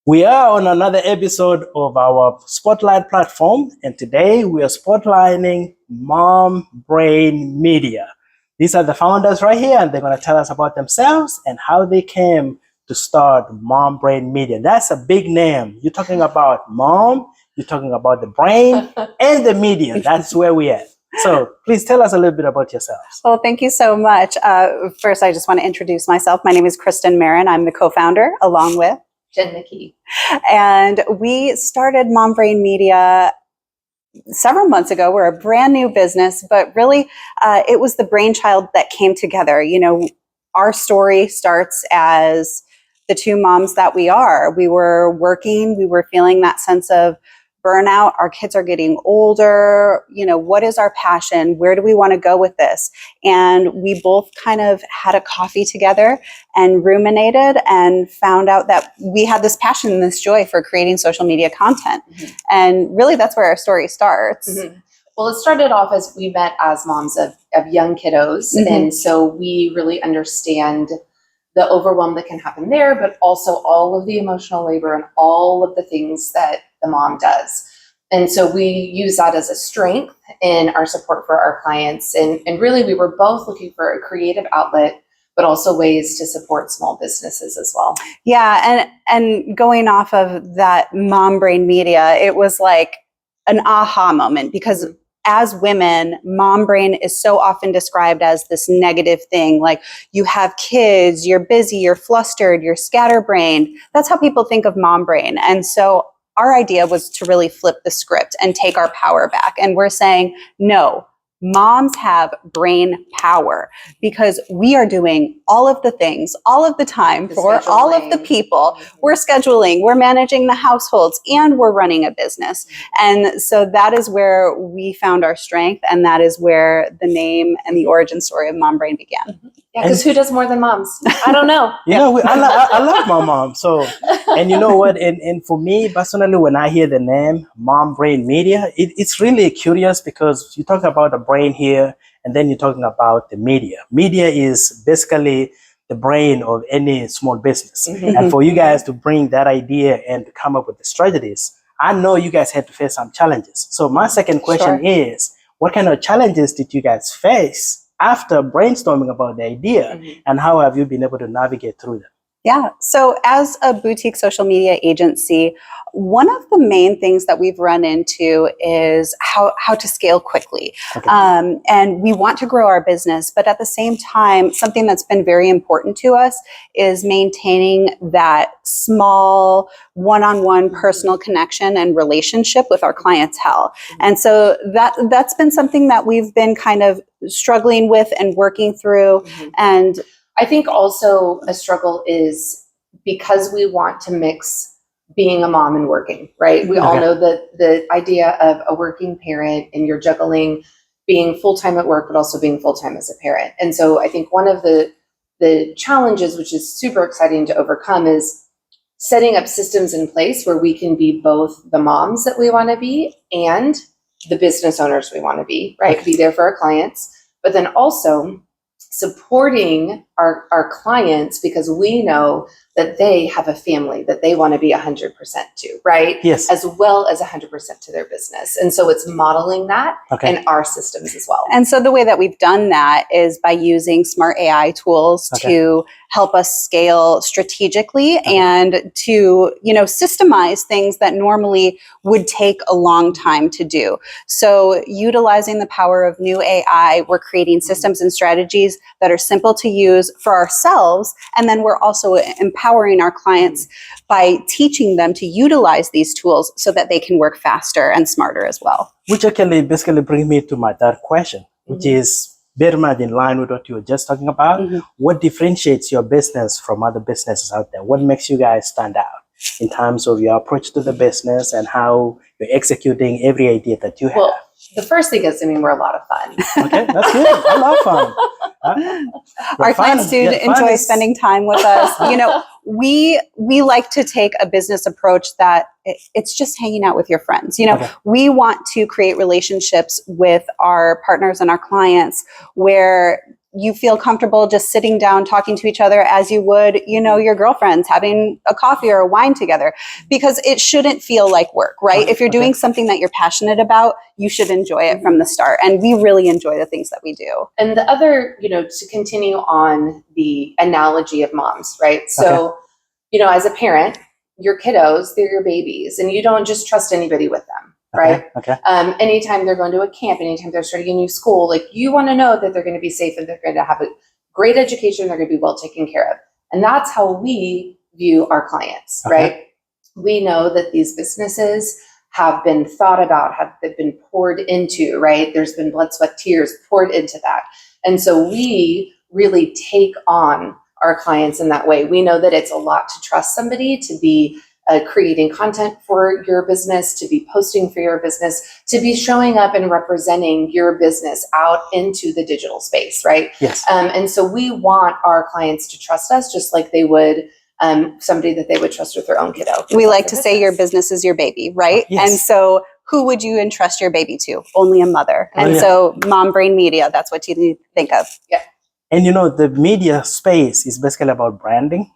We are on another episode of our Spotlight platform, and today we are spotlighting Mom Brain Media. These are the founders right here, and they're going to tell us about themselves and how they came to start Mom Brain Media. That's a big name. You're talking about mom, you're talking about the brain, and the media. That's where we're at. So please tell us a little bit about yourselves. Well, thank you so much. First, I just want to introduce myself. My name is Kristen Marin. I'm the co-founder along with Jen McKee. And we started Mom Brain Media several months ago. We're a brand new business, but really it was the brainchild that came together. You know, our story starts as the two moms that we are. We were working, we were feeling that sense of burnout. Our kids are getting older. You know, what is our passion? Where do we want to go with this? And we both kind of had a coffee together and ruminated and found out that we had this passion and this joy for creating social media content. Mm-hmm. And really, that's where our story starts. Mm-hmm. Well, it started off as we met as moms of young kiddos. Mm-hmm. And so we really understand the overwhelm that can happen there, but also all of the emotional labor and all of the things that the mom does. And so we use that as a strength in our support for our clients. And really, we were both looking for a creative outlet, but also ways to support small businesses as well. Yeah, and going off of that Mom Brain Media, it was like an aha moment because as women, mom brain is so often described as this negative thing. Like you have kids, you're busy, you're flustered, you're scatterbrained. That's how people think of mom brain. And so our idea was to really flip the script and take our power back. And we're saying, no, moms have brain power because we are doing all of the things, all of the time for all of the people. We're scheduling, we're managing the households, and we're running a business. And so that is where we found our strength. And that is where the name and the origin story of Mom Brain began. Yeah, because who does more than moms? I don't know. You know, I love my mom. So, and you know what? And for me personally, when I hear the name Mom Brain Media, it's really curious because you talk about the brain here, and then you're talking about the media. Media is basically the brain of any small business. Mm-hmm. And for you guys to bring that idea and to come up with the strategies, I know you guys had to face some challenges. So my second question is, what kind of challenges did you guys face after brainstorming about the idea, and how have you been able to navigate through them? Yeah. So as a boutique social media agency, one of the main things that we've run into is how to scale quickly. Okay. And we want to grow our business, but at the same time, something that's been very important to us is maintaining that small one-on-one personal connection and relationship with our clientele. And so that's been something that we've been kind of struggling with and working through. And I think also a struggle is because we want to mix being a mom and working, right? We all know that the idea of a working parent and you're juggling being full-time at work, but also being full-time as a parent. And so I think one of the challenges, which is super exciting to overcome, is setting up systems in place where we can be both the moms that we want to be and the business owners we want to be, right? Be there for our clients, but then also supporting our clients because we know that they have a family that they want to be 100% to, right? Yes. As well as 100% to their business. And so it's modeling that in our systems as well. And so the way that we've done that is by using smart AI tools to help us scale strategically and to, you know, systemize things that normally would take a long time to do. So utilizing the power of new AI, we're creating systems and strategies that are simple to use for ourselves. And then we're also empowering our clients by teaching them to utilize these tools so that they can work faster and smarter as well. Which actually basically brings me to my third question, which is very much in line with what you were just talking about. What differentiates your business from other businesses out there? What makes you guys stand out in terms of your approach to the business and how you're executing every idea that you have? Well, the first thing is, we're a lot of fun. Okay, that's good. I love fun. Our clients do enjoy spending time with us. You know, we like to take a business approach that it's just hanging out with your friends. You know, we want to create relationships with our partners and our clients where you feel comfortable just sitting down, talking to each other as you would, your girlfriends, having a coffee or a wine together, because it shouldn't feel like work, right? If you're doing something that you're passionate about, you should enjoy it from the start. And we really enjoy the things that we do. And the other, to continue on the analogy of moms, right? So, as a parent, your kiddos, they're your babies, and you don't just trust anybody with them. Right. Okay. Anytime they're going to a camp, anytime they're starting a new school, like you want to know that they're going to be safe and they're going to have a great education. They're going to be well taken care of. And that's how we view our clients, right? We know that these businesses have been thought about, they've been poured into, right? There's been blood, sweat, tears poured into that. And so we really take on our clients in that way. We know that it's a lot to trust somebody to be creating content for your business, to be posting for your business, to be showing up and representing your business out into the digital space, right? Yes. And so we want our clients to trust us just like they would somebody that they would trust with their own kiddo. We like to say your business is your baby, right? Yes. And so who would you entrust your baby to? Only a mother. And so Mom Brain Media, that's what you need to think of. Yeah. And the media space is basically about branding.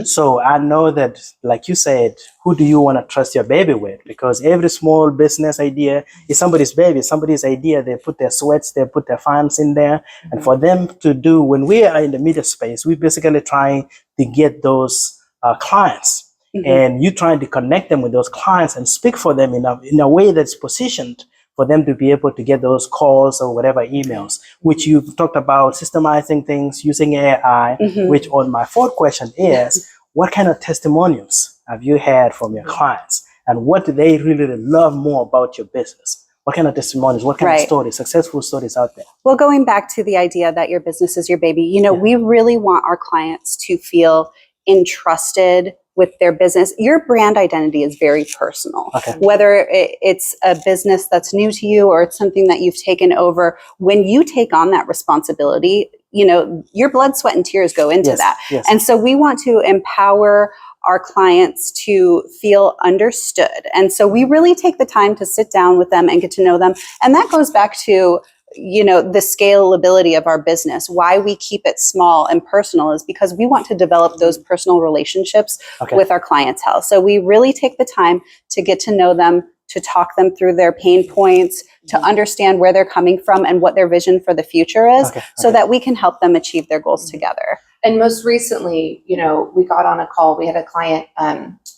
So I know that, like you said, who do you want to trust your baby with? Because every small business idea is somebody's baby, somebody's idea. They put their sweats, they put their funds in there. And for them to do, when we are in the media space, we're basically trying to get those clients. And you trying to connect them with those clients and speak for them in a way that's positioned for them to be able to get those calls or whatever emails, which you've talked about systemizing things using AI, which on my fourth question is, what kind of testimonials have you had from your clients? And what do they really love more about your business? What kind of testimonials, what kind of stories, successful stories out there? Well, going back to the idea that your business is your baby, we really want our clients to feel entrusted with their business. Your brand identity is very personal. Whether it's a business that's new to you or it's something that you've taken over, when you take on that responsibility, your blood, sweat, and tears go into that. Yes. And so we want to empower our clients to feel understood. And so we really take the time to sit down with them and get to know them. And that goes back to the scalability of our business. Why we keep it small and personal is because we want to develop those personal relationships with our clientele. So we really take the time to get to know them, to talk them through their pain points, to understand where they're coming from and what their vision for the future is, so that we can help them achieve their goals together. And most recently, we got on a call. We had a client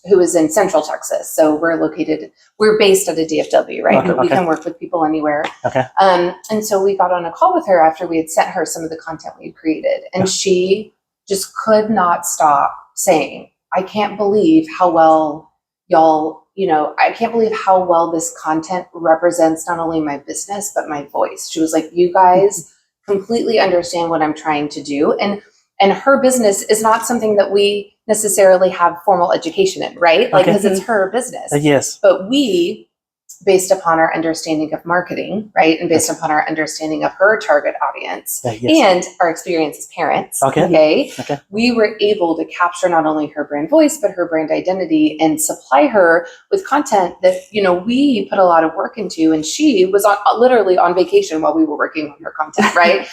who is in Central Texas. So we're based at a DFW, right? But we can work with people anywhere. And so we got on a call with her after we had sent her some of the content we had created. And she just could not stop saying, I can't believe how well I can't believe how well this content represents not only my business, but my voice. She was like, you guys completely understand what I'm trying to do. And her business is not something that we necessarily have formal education in, right? Because it's her business. Yes. But we, based upon our understanding of marketing, right? And based upon our understanding of her target audience and our experience as parents, we were able to capture not only her brand voice, but her brand identity and supply her with content that, we put a lot of work into. And she was literally on vacation while we were working on her content, right?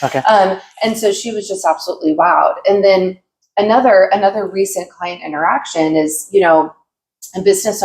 And so she was just absolutely wowed. And then another recent client interaction is, it's a business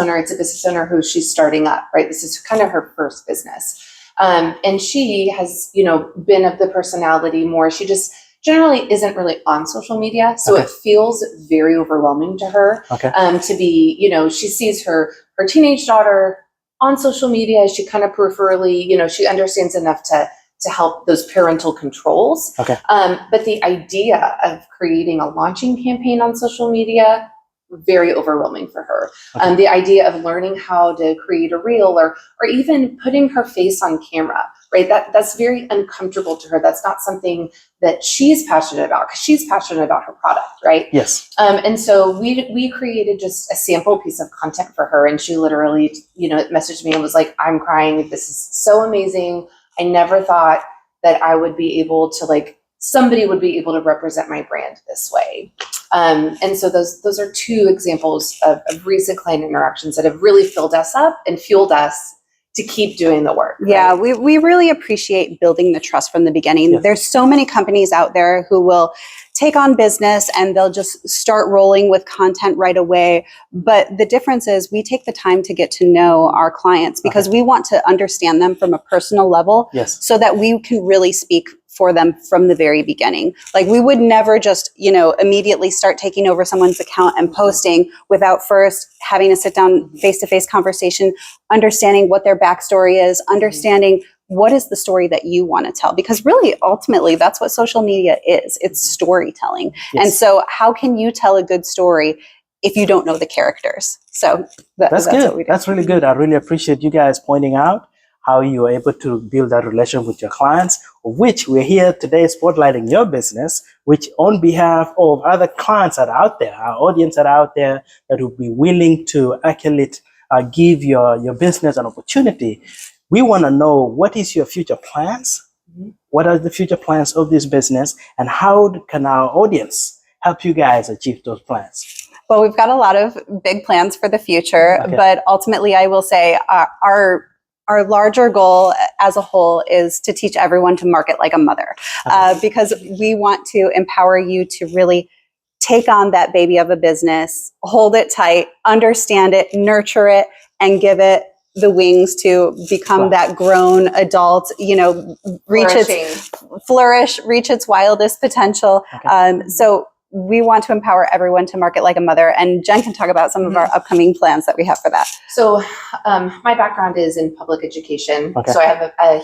owner who she's starting up, right? This is kind of her first business. And she has, been of the personality more. She just generally isn't really on social media. So it feels very overwhelming to her to be, she sees her teenage daughter on social media. She kind of peripherally, she understands enough to help those parental controls. But the idea of creating a launching campaign on social media, very overwhelming for her. The idea of learning how to create a reel or even putting her face on camera, right? That's very uncomfortable to her. That's not something that she's passionate about, because she's passionate about her product, right? Yes. And so we created just a sample piece of content for her, and she literally, messaged me and was like, I'm crying. This is so amazing. I never thought that I would be able to somebody would be able to represent my brand this way. And so those are two examples of recent client interactions that have really filled us up and fueled us to keep doing the work. Yeah, right? we really appreciate building the trust from the beginning. Yes. There's so many companies out there who will take on business and they'll just start rolling with content right away. But the difference is we take the time to get to know our clients because we want to understand them from a personal level Yes. so that we can really speak for them from the very beginning. Like we would never just, immediately start taking over someone's account and posting without first having a sit down face-to-face conversation, understanding what their backstory is, understanding what is the story that you want to tell? Because really, ultimately, that's what social media is. It's storytelling. Yes. And so how can you tell a good story if you don't know the characters? So that's good. what we do. That's really good. I really appreciate you guys pointing out how you are able to build that relation with your clients, of which we're here today spotlighting your business, which on behalf of other clients that are out there, our audience that are out there that will be willing to actually give your business an opportunity. We want to know, what is your future plans? What are the future plans of this business? And how can our audience help you guys achieve those plans? Well, we've got a lot of big plans for the future, but ultimately I will say our larger goal as a whole is to teach everyone to market like a mother, because we want to empower you to really take on that baby of a business, hold it tight, understand it, nurture it, and give it the wings to become that grown adult, reach its wildest potential. So we want to empower everyone to market like a mother. And Jen can talk about some of our upcoming plans that we have for that. So my background is in public education. Okay. So I have a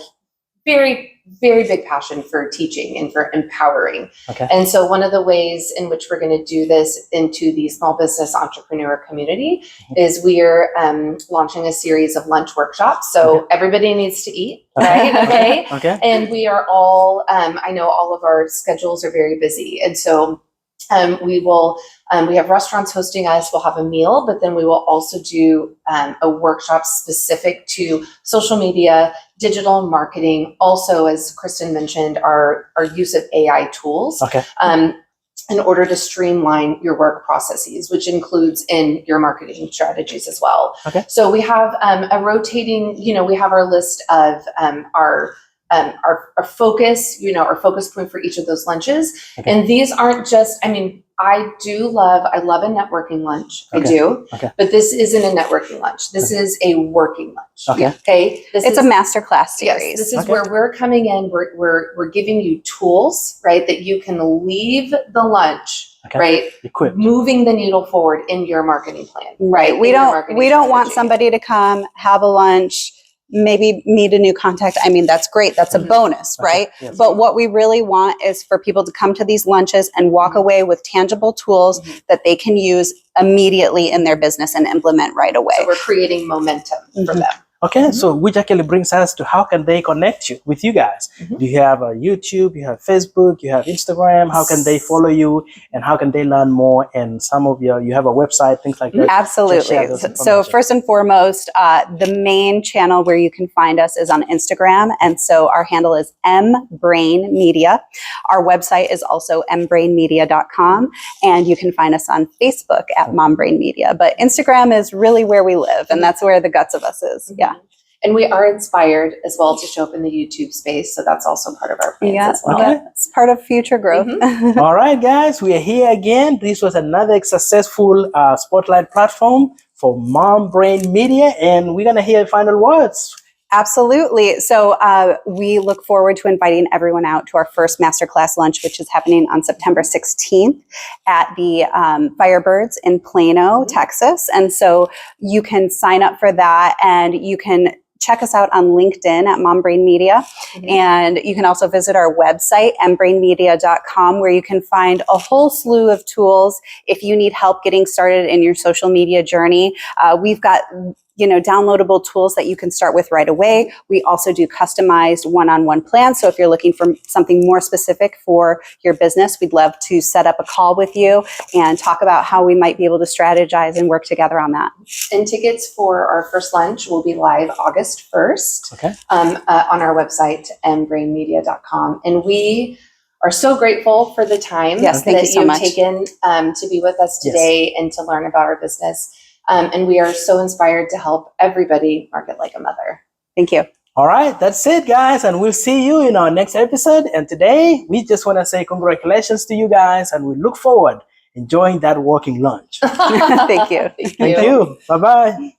very, very big passion for teaching and for empowering. Okay. And so one of the ways in which we're going to do this into the small business entrepreneur community is we're launching a series of lunch workshops. So everybody needs to eat, right? Okay. Okay. And we are all, I know all of our schedules are very busy. And so we have restaurants hosting us, we'll have a meal, but then we will also do a workshop specific to social media, digital marketing. Also, as Kristen mentioned, our use of AI tools in order to streamline your work processes, which includes in your marketing strategies as well. Okay. So we have a rotating, we have our list of our focus, our focus point for each of those lunches. Okay. And these aren't just, I love a networking lunch. I do. Okay. But this isn't a networking lunch. This is a working lunch. Okay. It's a masterclass series. Yes, this is where we're coming in. We're giving you tools, right, that you can leave the lunch, right, equipped, moving the needle forward in your marketing plan. Right. We don't want somebody to come, have a lunch, maybe meet a new contact. That's great. That's a bonus, right? Yes. But what we really want is for people to come to these lunches and walk away with tangible tools that they can use immediately in their business and implement right away. So we're creating momentum for them. Okay, so which actually brings us to how can they connect with you guys? Do you have a YouTube, you have Facebook, you have Instagram? How can they follow you and how can they learn more? And some of you have a website, things like that. Absolutely. So first and foremost, the main channel where you can find us is on Instagram. And so our handle is mbrainmedia. Our website is also mbrainmedia.com. And you can find us on Facebook at mombrainmedia. But Instagram is really where we live. And that's where the guts of us is. Yeah. And we are inspired as well to show up in the YouTube space. So that's also part of our plans as well. Okay. It's part of future growth. All right, guys, we are here again. This was another successful spotlight platform for Mom Brain Media. And we're going to hear final words. Absolutely. So we look forward to inviting everyone out to our first masterclass lunch, which is happening on September 16th at the Firebirds in Plano, Texas. And so you can sign up for that and you can check us out on LinkedIn at Mom Brain Media. And you can also visit our website, mbrainmedia.com, where you can find a whole slew of tools if you need help getting started in your social media journey. We've got downloadable tools that you can start with right away. We also do customized one-on-one plans. So if you're looking for something more specific for your business, we'd love to set up a call with you and talk about how we might be able to strategize and work together on that. And tickets for our first lunch will be live August 1st on our website, mbrainmedia.com. And we are so grateful for the time that you've taken to be with us today and to learn about our business. And we are so inspired to help everybody market like a mother. Thank you. All right, that's it, guys, and we'll see you in our next episode. And today, we just want to say congratulations to you guys, and we look forward enjoying that working lunch. Thank you. Thank you. Bye-bye.